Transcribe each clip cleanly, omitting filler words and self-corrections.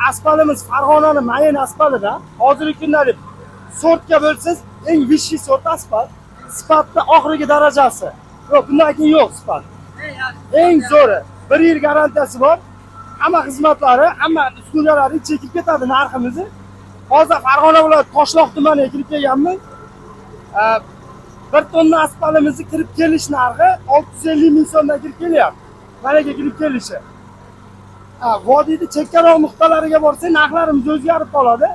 asfaltimiz Farg'onaning mayin asfaltida. Hozirgi kundalik sortga bo'lsangiz eng vishli sort asfalt. Sifatda oxirgi darajasi. Yo'q, bundan keyin yo'q sifat. Eng zo'ri. 1 yil garantiyasi bor. Hamma xizmatlari, hamma uskunalari chekib ketadi narximizni. Hozir Farg'ona viloyati Toshloq tumaniga kirib kelganmiz. 1 tonna asfaltimizni kirib kelish narxi 650 ming so'mdan kirib kelyapti. Managa kirib kelishi. Vodiyda chekkaroq nuqtalariga borsa narxlarimiz o'zgarib qoladi.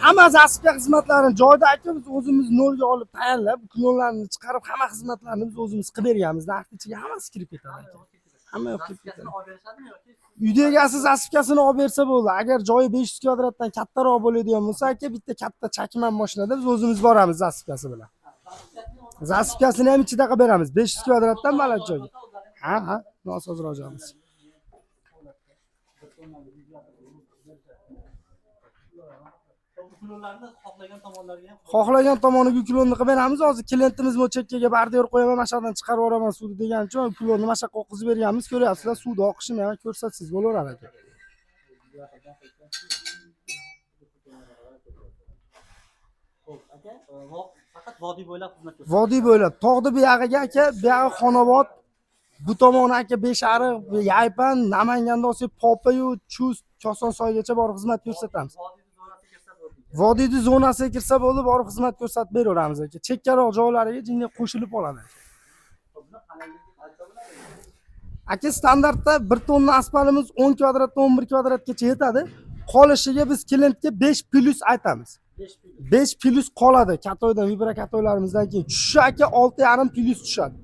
Hamma asfaltga xizmatlarini joyida aka biz o'zimiz nolga olib tayyorlab, klonlarni chiqarib, hamma xizmatlarni biz o'zimiz qilib berganmiz. Narx ichiga hammasi kirib ketadi aka. Hamma yo'q kirib ketadi. Uyda egasiz asfaltkasini olib bersa bo'ldi. Agar joyi 500 kvadratdan kattaroq bo'ladigan bo'lsa aka, bitta katta chakman mashinada biz o'zimiz boramiz asfaltkasi bilan. Zasipkasini ham ichida qilib beramiz. 500 kvadratdan baland joyga. Ha, nosozroq joyimiz. Xohlagan tomoniga uklonni qilib beramiz. Hozir klientimiz bu chekkaga bardiyor qo'yaman, mashaqdan chiqarib yuboraman suvni degan uchun uklonni mashaqqa oqizib berganmiz. Ko'ryapsizlar, suvni oqishini ham ko'rsatsangiz bo'laveradi aka. Faqat vodiy bo'ylab xizmat ko'rsatadi. Vodiy bo'ylab, tog'ni buyog'iga aka, buyog'i Xonobod, bu tomoni aka Beshariq, Yaypan, Namanganda olsak Popayu, Chust, Kosonsoygacha borib xizmat ko'rsatamiz. Vodiyni zonasiga kirsa bo'ldi, borib xizmat ko'rsatib beraveramiz aka. Chekkaroq joylariga jinga qo'shilib oladi. Aka standartda 1 tonna asfaltimiz 10 kvadratdan 11 kvadratgacha yetadi. Qolishiga biz klientga 5+ aytamiz. 5+ qoladi. Katoydan vibrakatoylarimizdan keyin tushishi aka 6,5+ tushadi.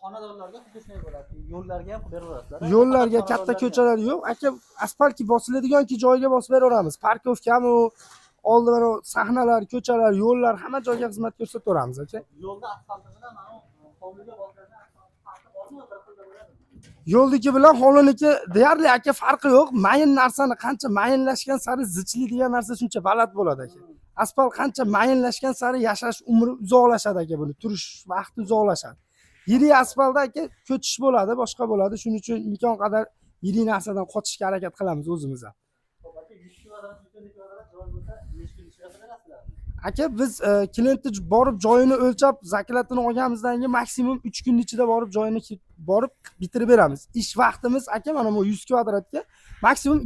Xonadonlarda xuddi shunday bo'ladi. Yo'llarga ham beraverasizlar. Yo'llarga, katta ko'chalar yo'q. Aka, asfaltki bosiladigan-ki joyga bosib beraveramiz. Parkovkami, oldi mana sahnalar, ko'chalar, yo'llar hamma joyga xizmat ko'rsataveramiz aka. Yo'lda asfalti bilan mana hovliga bosgandan farqi bormi? Bir xilda bo'ladimi? Yo'ldagi bilan hovliniki deyarli aka farqi yo'q. Mayin narsani qancha mayinlashgan sari zichli degan narsa shuncha baland bo'ladi aka. Asfalt qancha mayinlashgan sari yashash umri uzoqlashadi aka, buni turish vaqti uzoqlashadi. Yirik asfaltda aka ko'chish bo'ladi, boshqa bo'ladi. Shuning uchun imkon qadar yirik narsadan qochishga harakat qilamiz o'zimiz ham. Aka biz klientni borib joyini o'lchab, zaklatini olganimizdan keyin maksimum 3 kun ichida borib joyini borib bitirib beramiz. Ish vaqtimiz aka mana bu 100 kvadratga maksimum